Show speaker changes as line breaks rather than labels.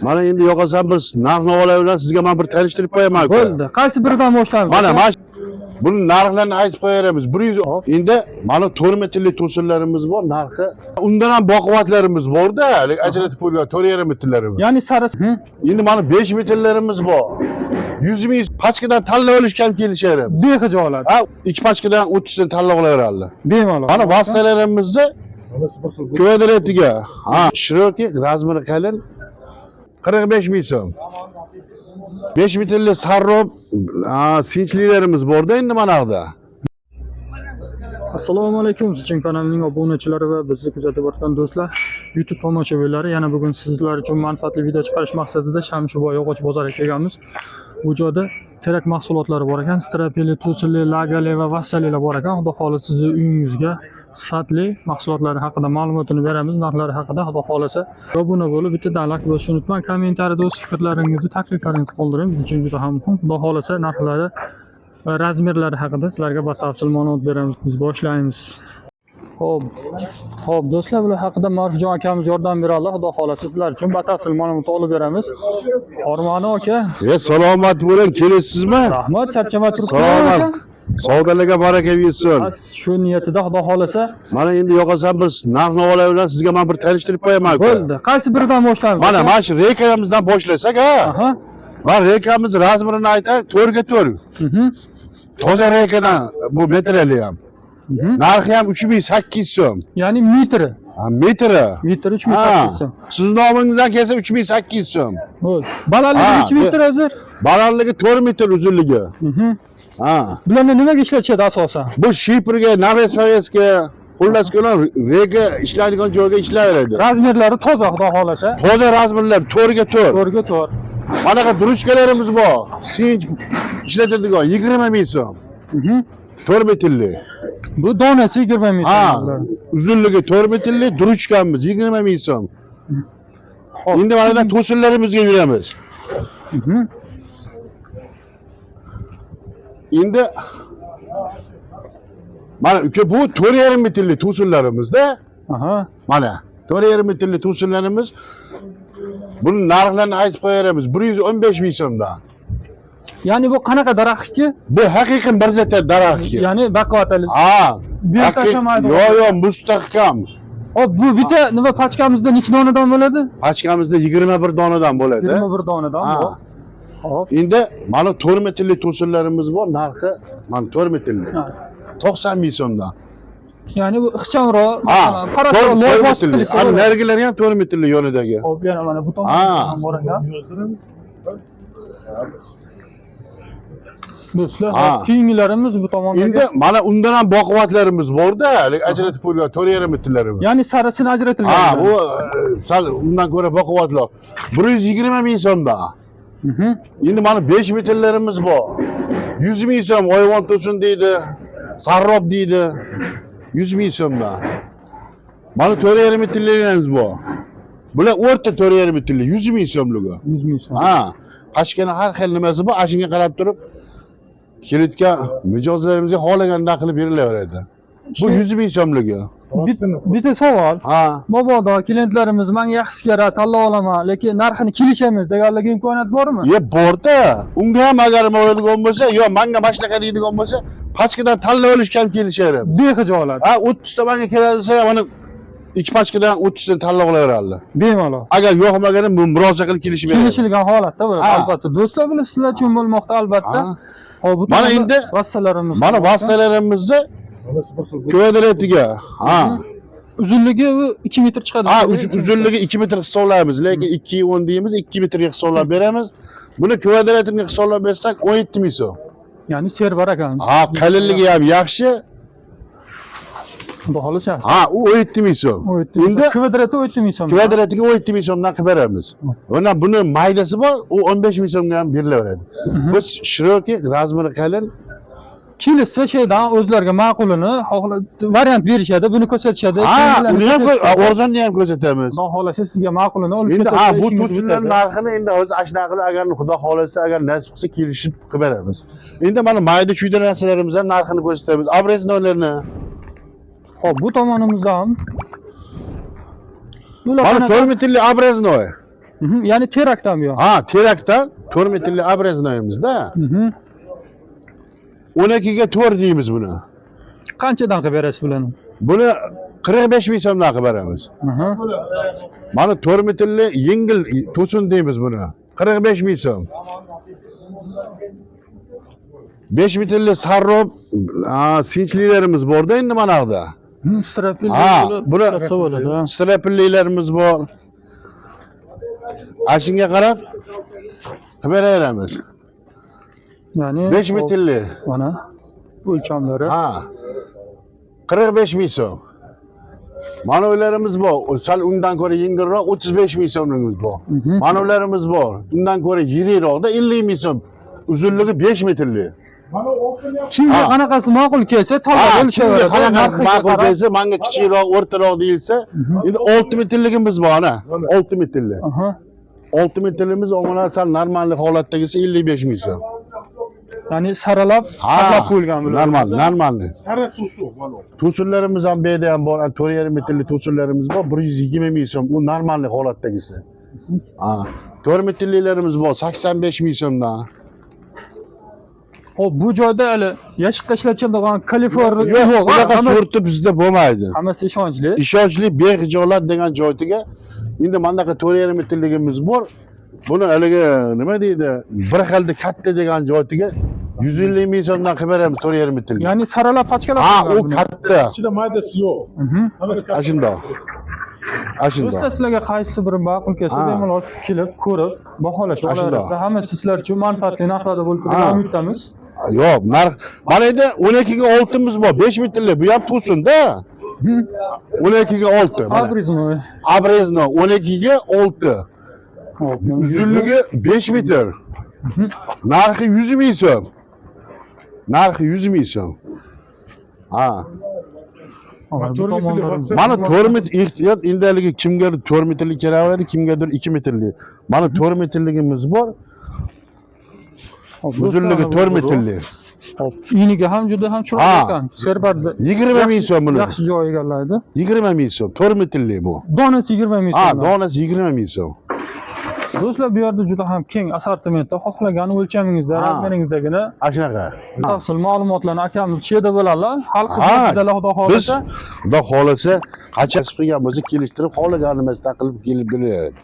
Mana endi yo'qolsam biz narx-navolar bilan sizga men bir tanishtirib qo'yaman.
Bo'ldi. Qaysi biridan boshlaymiz?
Mana buni narxlarini aytib qo'yaramiz. 100 endi mana 4 metrlik to'sinlarimiz bor, narxi. Undan ham boquvvatlarimiz bor-da, ajratib qo'ygan 4,5 metrlarimiz.
Ya'ni sarisi.
Endi mana 5 metrlarimiz bor. 100 ming pachkadan tanlab olishga ham kelishadi.
Behijolat.
Ha, ikki pachkadan 30 dan tanlab olaveradi.
Bemalol.
Mana vassalarimizni kvadratiga, ha, shiroki razmeri qalin 45 ming so'm. 5 metrli sarrob sinchlilarimiz bor-da endi mana yoqda.
Assalomu alaykum, Sizchun kanalining obunachilari va bizni kuzatib o'tgan do'stlar, YouTube tomoshabinlari, yana bugun sizlar uchun manfaatli video chiqarish maqsadida Shamshiboy yog'och bozoriga kelganmiz. Bu joyda terak mahsulotlari bor ekan, strapeli, to'sinli, lagali va vassalilar bor ekan. Xudo xolasa sizni uyingizga sifatli mahsulotlar haqida ma'lumotini beramiz, narxlari haqida. Xudo xolasa obuna bo'lib, bittadan like bosishni unutmang. Kommentariyada o'z fikrlaringizni, takliflaringizni qoldiring. Biz uchun juda ham muhim. Xudo xolasa narxlari va razmerlari haqida sizlarga batafsil ma'lumot beramiz. Biz boshlaymiz. Xo'p, do'stlar, bular haqida Marufjon akamiz yordam beradilar. Xudo xolasa sizlar uchun batafsil ma'lumot olib beramiz. Hormoni aka.
Salomat bo'ling, kelasizmi?
Rahmat, charchamay turibsiz.
Salomat. Savdolarga baraka bersin.
Shu niyatida Xudo xolasa.
Mana endi yo'qolsam biz narx-navolar bilan sizga men bir tanishtirib qo'yaman.
Bo'ldi. Qaysi biridan boshlaymiz?
Mana shu rekamizdan boshlasak, ha?
Aha.
Va rekamiz razmerini aytay, 4 ga 4. Toza rekadan bu metrli ham. Narxi ham 3800 so'm.
Ya'ni metri.
Ha, metri.
Metri 3800 so'm.
Siz nomingizdan kelsa 3800 so'm.
Bo'ldi. Balandligi necha metr hozir?
Balandligi 4 metr uzunligi. Ha.
Bularni nimaga ishlatishadi asosan?
Bu shiprga, naves-pavesga, xullas ko'lam rega ishlaydigan joyga ishlayveradi.
Razmerlari toza, Xudo xolasa.
Toza razmerlar 4 ga 4.
4 ga 4.
Manaqa druchkalarimiz bor. Sinch ishlatadigan 20 ming so'm. 4 metrli.
Bu donasi 20 ming
Ha,
so'm.
uzunligi 4 metrli druchkamiz 20 ming so'm. Endi manadan to'sinlarimizga yuramiz. Endi mana uka bu 4,5 metrli to'sinlarimizda. Aha. Mana 4,5 metrli to'sinlarimiz. Buni narxlarini aytib qo'yaramiz. 115 ming so'mdan.
Ya'ni bu qanaqa daraxtki?
Bu haqiqiy bir zata daraxt.
Ya'ni baquvvatli.
Ha.
Bir tashamaydi.
Yo'q, mustahkam.
Hop, bu bitta nima pachkamizda necha donadan bo'ladi?
Pachkamizda 21 donadan bo'ladi.
21 donadan bu.
Hop. Endi mana 4 metrli to'sinlarimiz bor, narxi mana 4 metrli. 90 ming so'mdan.
Ya'ni bu ixchamroq,
qarab loy bostirilishi. Ana nargilari ham 4 metrli yonidagi.
Hop, yana mana bu tomonda bor ekan. Do'stlar, keyingilarimiz bu tomonda.
Endi mana undan ham boquvvatlarimiz bor-da, ajratib qo'ygan 4,5 metrlarimiz.
Ya'ni sarasini ajratilgan.
Ha, bu sal undan ko'ra boquvvatlar. 120 ming so'mda. Endi mana 5 metrlarimiz bor. 100 ming so'm oyvon to'sin deydi, sarrob deydi. 100 ming so'mda. Mana 4,5 metrlarimiz bor. Bular o'rta 4,5 metrli 100 ming so'mligi.
100 ming so'm.
Ha, qashkana har xil nimasi bor, ashunga qarab turib kilitga mijozlarimizga xohlagandan qilib berilaveradi. Bu 100 ming so'mligi.
Bitta savol.
Ha.
Mabodo klientlarimiz menga yaxshi kerak, tanlab olaman, lekin narxini kelishamiz deganligi imkoniyat bormi?
Borda. Unga ham agar bo'ladigan bo'lsa, yo menga mashnaqa deydigan bo'lsa, pachkadan tanlab olishga ham kelishadi.
Behijolat.
Ha, 30 ta menga keladi desa, mana ikki pachkadan 30 dan tanlab olaveradi.
Bemalol.
Agar yo'qmaganda bu murosa qilib kelishib beradi.
Kelishilgan holatda bo'ladi, albatta. Do'stlar, buni sizlar uchun bo'lmoqda, albatta. Hop, bu
mana endi
vassalarimiz.
Mana vassalarimizni kvadratiga, ha.
Uzunligi 2 metr chiqadi.
Ha, uzunligi 2 metr hisoblaymiz, lekin 2,10 deymiz, 2 metrga hisoblab beramiz. Buni kvadratini hisoblab bersak 17 ming so'm.
Ya'ni servar ekan.
Ha, qalinligi ham yaxshi.
Xudo xolasa.
Ha, u 17 ming so'm.
Endi kvadrati 17 ming so'm.
Kvadratiga 17 ming so'mdan qilib beramiz. Mana buni maydasi bor, u 15 ming so'mga ham berilaveradi. Biz shiroki razmeri qalin
kelishsa şeydan o'zlariga ma'qulini variant berishadi, buni ko'rsatishadi.
Ha, uni ham arzonni ham ko'rsatamiz.
Xudo xolasa sizga ma'qulini olib
ketadi. Endi bu to'sinlar narxini endi o'zi ashuna qilib agar Xudo xolasa agar nasib qilsa kelishib qilib beramiz. Endi mana mayda chuyda narsalarimiz ham narxini ko'rsatamiz. Obraznolarni.
Xo'p, bu tomonimizda ham
mana 4 metrli obraznoy.
Ya'ni terakdan bu.
Ha, terakdan 4 metrli abreznoyimizda. 12 ga 4 deymiz buni.
Qanchadan qilib berasiz bularni?
Buni 45 ming so'mdan qilib beramiz. Mana 4 metrli yengil to'sin deymiz buni. 45 ming so'm. 5 metrli sarrob sinchlilarimiz borda endi mana yoqda.
Strapli
Ha, buni
bo'ladi.
strapillilarimiz bor. Ashunga qarab qilib beraveramiz.
Ya'ni
5 metrli.
mana o'lchamlari.
Ha. 45 ming so'm. Mana ularimiz bor. Sal undan ko'ra yengilroq 35 ming so'mligimiz bor. Mana ularimiz bor. Undan ko'ra yiriroqda 50 ming so'm. Uzunligi 5 metrli.
Kimga qanaqasi ma'qul kelsa, talab bo'lishaveradi.
Qanaqa ma'qul kelsa, menga kichikroq, o'rtaroq deyilsa, endi 6 metrligimiz bor ana. 6 metrli. 6 metrlimiz omana sal normalniy holatdagisi 55 ming so'm.
Ya'ni saralab, aqlab qo'yilgan bular.
Normalniy.
Sara tusu mana.
To'sinlarimiz ham bu yerda ham bor. 4,5 metrli to'sinlarimiz bor. 120 ming so'm. U normalniy holatdagisi. Ha. 4 metrlilarimiz bor. 85 ming so'mdan.
Hop, bu joyda hali yashiqqa ishlatadigan kalifor
Yo'q, unaqa surti bizda bo'lmaydi.
Hammasi ishonchli.
Ishonchli behijolat degan joytiga endi manaqa 4,5 metrligimiz bor. Buni haligi nima deydi? Bir xilda katta degan joytiga 150 ming so'mdan qilib beramiz 4,5 metrli.
Ya'ni saralab pachkalab
Ha,
qo'yilgan
u
buni.
katta.
İçinde maydası yok.
Ashundoq. Ashundoq.
Do'stlar, sizlarga qaysi biri ma'qul kelsa,
Ha.
bemalol kelib, ko'rib, baholashga
Ashundoq.
olasizlar. Hammasi sizlar uchun manfaatli narxlarda bo'lib turgan
Ha.
umiddamiz.
Yo'q, narx. Mana endi 12 ga 6'miz bor. 5 metrli. Bu ham to'sin-da. 12 ga 6. Mana.
Abrizmi?
Abrezno 12 ga 6. Uzunligi 5 metr. Narxi 100 ming so'm. Narxi 100 ming so'm. Ha.
Bu tomonlari.
Mana 4 metr ehtiyot indaligi kimgadir 4 metrlik keraveradi, kimgadir 2 metrlik. Mana 4 metrligimiz bor. Uzunligi 4 metrlik.
Hop, iniga ham juda ham chiroyli
Ha.
ekan. Serbarda
20 ming so'm buni.
yaxshi joy egallaydi.
20 ming so'm. 4 metrlik bu.
Donasi 20 ming
Ha,
so'm.
donasi 20 ming so'm.
Do'stlar, bu yerda juda ham keng assortimentda xohlagan o'lchamingizda,
Ha.
razmeringizdagina
Ashunaqa.
batafsil ma'lumotlarni akamiz shu yerda bo'ladilar. Xalq
Ha.
xizmatida Xudo
Biz
xolasa
Xudo xolasa qancha qilgan bo'lsa kelishtirib xohlaganimizdan qilib kelib beraveradi.